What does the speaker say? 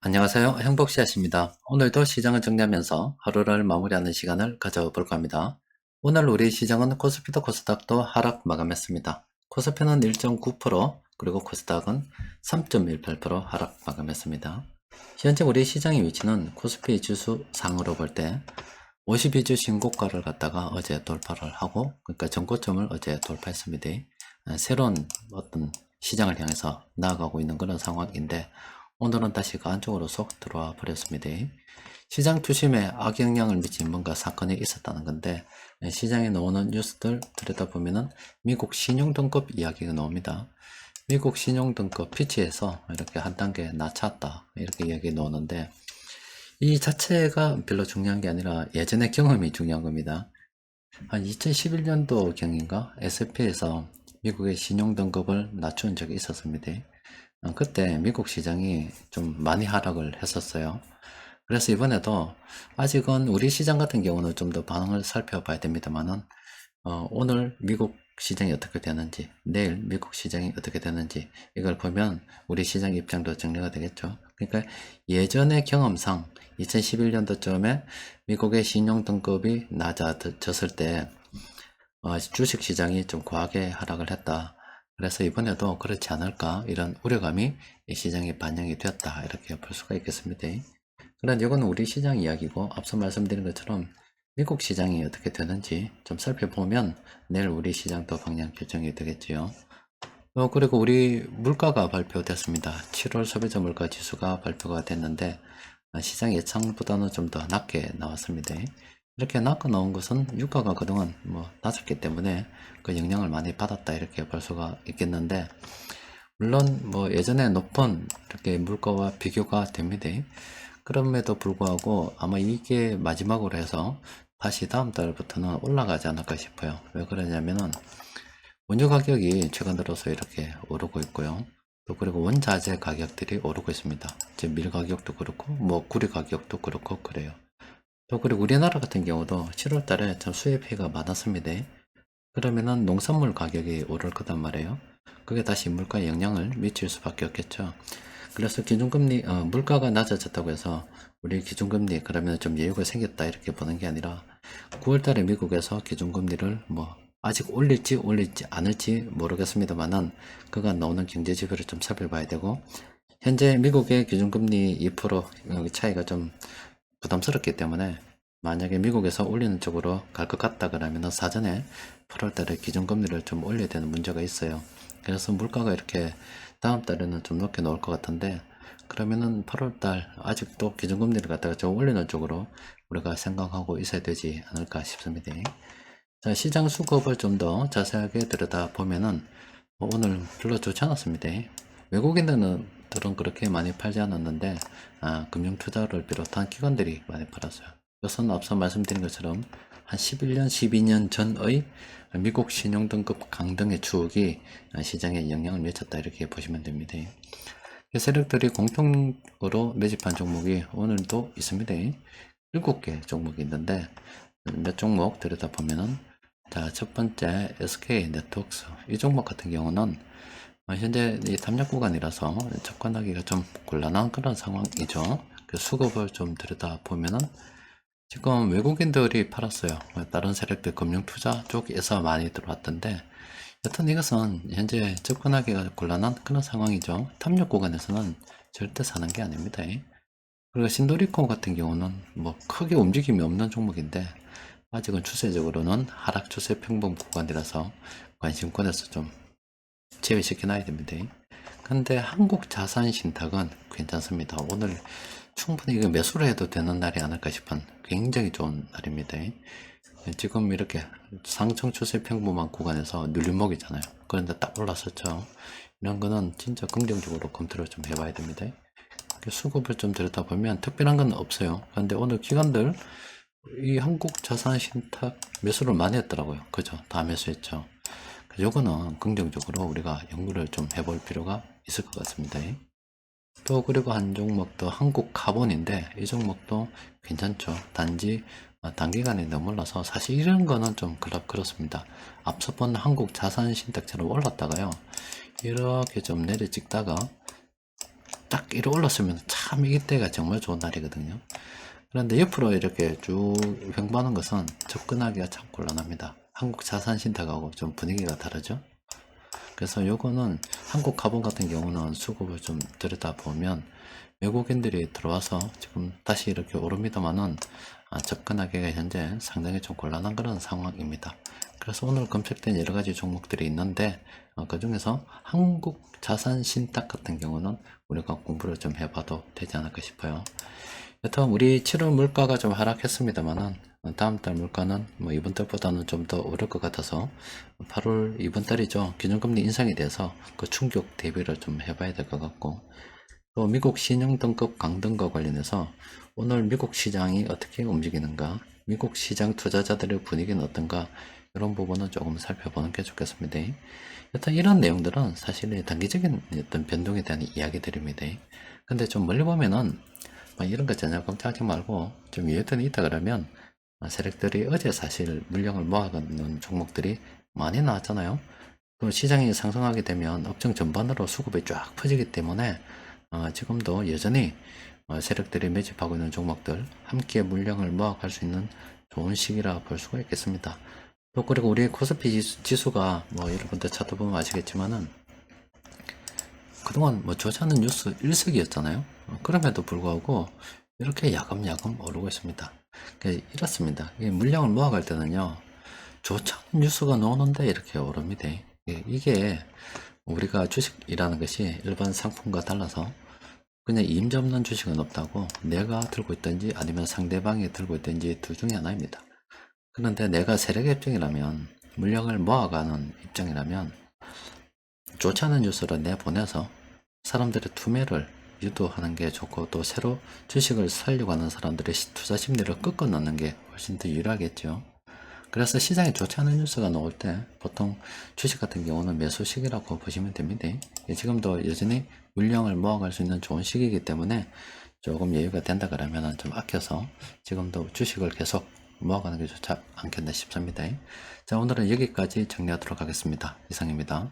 안녕하세요. 행복씨앗입니다. 오늘도 시장을 정리하면서 하루를 마무리하는 시간을 가져볼까 합니다. 오늘 우리 시장은 코스피도 코스닥도 하락 마감했습니다. 코스피는 1.9%, 그리고 코스닥은 3.18% 하락 마감했습니다. 현재 우리 시장의 위치는 코스피 지수 상으로 볼 때 52주 신고가를 갖다가 어제 돌파를 하고, 그러니까 전고점을 어제 돌파했습니다. 새로운 어떤 시장을 향해서 나아가고 있는 그런 상황인데, 오늘은 다시 그 안쪽으로 쏙 들어와 버렸습니다. 시장 투심에 악영향을 미친 뭔가 사건이 있었다는 건데, 시장에 나오는 뉴스들 들여다보면은 미국 신용등급 이야기가 나옵니다. 미국 신용등급 피치에서 이렇게 한 단계 낮췄다, 이렇게 이야기 나오는데, 이 자체가 별로 중요한 게 아니라 예전의 경험이 중요한 겁니다. 한 2011년도 경인가 S&P에서 미국의 신용등급을 낮춘 적이 있었습니다. 그때 미국 시장이 좀 많이 하락을 했었어요. 그래서 이번에도 아직은 우리 시장 같은 경우는 좀 더 반응을 살펴봐야 됩니다만은, 오늘 미국 시장이 어떻게 되는지, 내일 미국 시장이 어떻게 되는지, 이걸 보면 우리 시장 입장도 정리가 되겠죠. 그러니까 예전의 경험상 2011년도쯤에 미국의 신용등급이 낮아졌을 때 주식시장이 좀 과하게 하락을 했다. 그래서 이번에도 그렇지 않을까, 이런 우려감이 이 시장에 반영이 되었다, 이렇게 볼 수가 있겠습니다. 그런 이건 우리 시장 이야기고, 앞서 말씀드린 것처럼 미국 시장이 어떻게 되는지 좀 살펴보면 내일 우리 시장도 방향 결정이 되겠지요. 그리고 우리 물가가 발표됐습니다. 7월 소비자 물가 지수가 발표가 됐는데, 시장 예상보다는 좀 더 낮게 나왔습니다. 이렇게 낮게 나온 것은 유가가 그동안 낮았기 때문에 그 영향을 많이 받았다, 이렇게 볼 수가 있겠는데, 물론 예전에 높은 이렇게 물가와 비교가 됩니다. 그럼에도 불구하고 아마 이게 마지막으로 해서 다시 다음 달부터는 올라가지 않을까 싶어요. 왜 그러냐면은 원유 가격이 최근 들어서 이렇게 오르고 있고요. 또 그리고 원자재 가격들이 오르고 있습니다. 즉 밀 가격도 그렇고 구리 가격도 그렇고 그래요. 또 그리고 우리나라 같은 경우도 7월 달에 참 수입해가 많았습니다. 그러면은 농산물 가격이 오를 거단 말이에요. 그게 다시 물가에 영향을 미칠 수밖에 없겠죠. 그래서 기준금리, 물가가 낮아졌다고 해서 우리 기준금리 그러면 좀 여유가 생겼다, 이렇게 보는 게 아니라 9월 달에 미국에서 기준금리를 아직 올릴지 않을지 모르겠습니다만은, 그간 나오는 경제 지표를 좀 살펴봐야 되고, 현재 미국의 기준금리 2% 차이가 좀 부담스럽기 때문에, 만약에 미국에서 올리는 쪽으로 갈 것 같다 그러면 사전에 8월 달에 기준금리를 좀 올려야 되는 문제가 있어요. 그래서 물가가 이렇게 다음 달에는 좀 높게 나올 것 같은데, 그러면은 8월 달 아직도 기준금리를 갖다가 좀 올리는 쪽으로 우리가 생각하고 있어야 되지 않을까 싶습니다. 자, 시장 수급을 좀 더 자세하게 들여다보면은 오늘 별로 좋지 않았습니다. 외국인들은 그렇게 많이 팔지 않았는데, 금융투자를 비롯한 기관들이 많이 팔았어요. 이것은 앞서 말씀드린 것처럼 한 11년, 12년 전의 미국 신용등급 강등의 추억이 시장에 영향을 미쳤다, 이렇게 보시면 됩니다. 세력들이 공통으로 매집한 종목이 오늘도 있습니다. 7개 종목이 있는데, 몇 종목 들여다보면은, 자, 첫 번째 SK 네트워크스, 이 종목 같은 경우는 현재 이 탐력 구간이라서 접근하기가 좀 곤란한 그런 상황이죠. 그 수급을 좀 들여다보면은 지금 외국인들이 팔았어요. 다른 세력들 금융투자 쪽에서 많이 들어왔던데, 여튼 이것은 현재 접근하기가 곤란한 그런 상황이죠. 탐력 구간에서는 절대 사는 게 아닙니다. 그리고 신도리코 같은 경우는 크게 움직임이 없는 종목인데, 아직은 추세적으로는 하락 추세 평범 구간이라서 관심권에서 좀 제외시켜놔야 됩니다. 근데 한국 자산 신탁은 괜찮습니다. 오늘 충분히 이거 매수를 해도 되는 날이 아닐까 싶은 굉장히 좋은 날입니다. 지금 이렇게 상승 추세 평범한 구간에서 눌림목이잖아요. 그런데 딱 올랐었죠. 이런 거는 진짜 긍정적으로 검토를 좀 해봐야 됩니다. 수급을 좀 들여다보면 특별한 건 없어요. 그런데 오늘 기관들 이 한국 자산 신탁 매수를 많이 했더라고요. 그죠? 다 매수했죠. 요거는 긍정적으로 우리가 연구를 좀 해볼 필요가 있을 것 같습니다. 또 그리고 한 종목도 한국 카본인데, 이 종목도 괜찮죠. 단지 단기간에 너무 올라서 사실 이런 거는 좀 그렇습니다. 앞서 본 한국 자산 신탁처럼 올랐다가요, 이렇게 좀 내려찍다가 딱 이렇게 올랐으면 참 이때가 정말 좋은 날이거든요. 그런데 옆으로 이렇게 쭉 횡보하는 것은 접근하기가 참 곤란합니다. 한국 자산 신탁하고 좀 분위기가 다르죠. 그래서 요거는 한국 가본 같은 경우는 수급을 좀 들여다보면 외국인들이 들어와서 지금 다시 이렇게 오릅니다만은 접근하기가 현재 상당히 좀 곤란한 그런 상황입니다. 그래서 오늘 검색된 여러 가지 종목들이 있는데 그 중에서 한국 자산 신탁 같은 경우는 우리가 공부를 좀 해봐도 되지 않을까 싶어요. 여튼 우리 7월 물가가 좀 하락했습니다만은 다음 달 물가는 뭐 이번 달보다는 좀 더 오를 것 같아서 8월 이번 달이죠. 기준금리 인상이 돼서 그 충격 대비를 좀 해봐야 될 것 같고, 또 미국 신용 등급 강등과 관련해서 오늘 미국 시장이 어떻게 움직이는가, 미국 시장 투자자들의 분위기는 어떤가, 이런 부분은 조금 살펴보는 게 좋겠습니다. 여튼 이런 내용들은 사실 단기적인 어떤 변동에 대한 이야기들입니다. 근데 좀 멀리 보면은 이런 거 전혀 걱정하지 말고 좀 여유들이 있다 그러면 세력들이 어제 사실 물량을 모아가는 종목들이 많이 나왔잖아요. 또 시장이 상승하게 되면 업종 전반으로 수급이 쫙 퍼지기 때문에 지금도 여전히 세력들이 매집하고 있는 종목들 함께 물량을 모아갈 수 있는 좋은 시기라 볼 수가 있겠습니다. 또 그리고 우리 코스피 지수가 뭐 여러분들 차트 보면 아시겠지만은 그동안 뭐 좋지 않은 뉴스 일색이었잖아요. 그럼에도 불구하고 이렇게 야금야금 오르고 있습니다. 이렇습니다. 물량을 모아갈 때는요, 좋지 않은 뉴스가 나오는데 이렇게 오릅니다. 이게 우리가 주식이라는 것이 일반 상품과 달라서 그냥 임자 없는 주식은 없다고, 내가 들고 있든지 아니면 상대방이 들고 있든지 둘 중에 하나입니다. 그런데 내가 세력의 입장이라면, 물량을 모아가는 입장이라면 좋지 않은 뉴스를 내보내서 사람들의 투매를 유도하는 게 좋고, 또 새로 주식을 살려고 하는 사람들의 투자 심리를 꺾어 놓는 게 훨씬 더 유리하겠죠. 그래서 시장에 좋지 않은 뉴스가 나올 때 보통 주식 같은 경우는 매수 시기라고 보시면 됩니다. 지금도 여전히 물량을 모아갈 수 있는 좋은 시기이기 때문에 조금 여유가 된다 그러면 좀 아껴서 지금도 주식을 계속 모아가는 게 좋지 않겠나 싶습니다. 자, 오늘은 여기까지 정리하도록 하겠습니다. 이상입니다.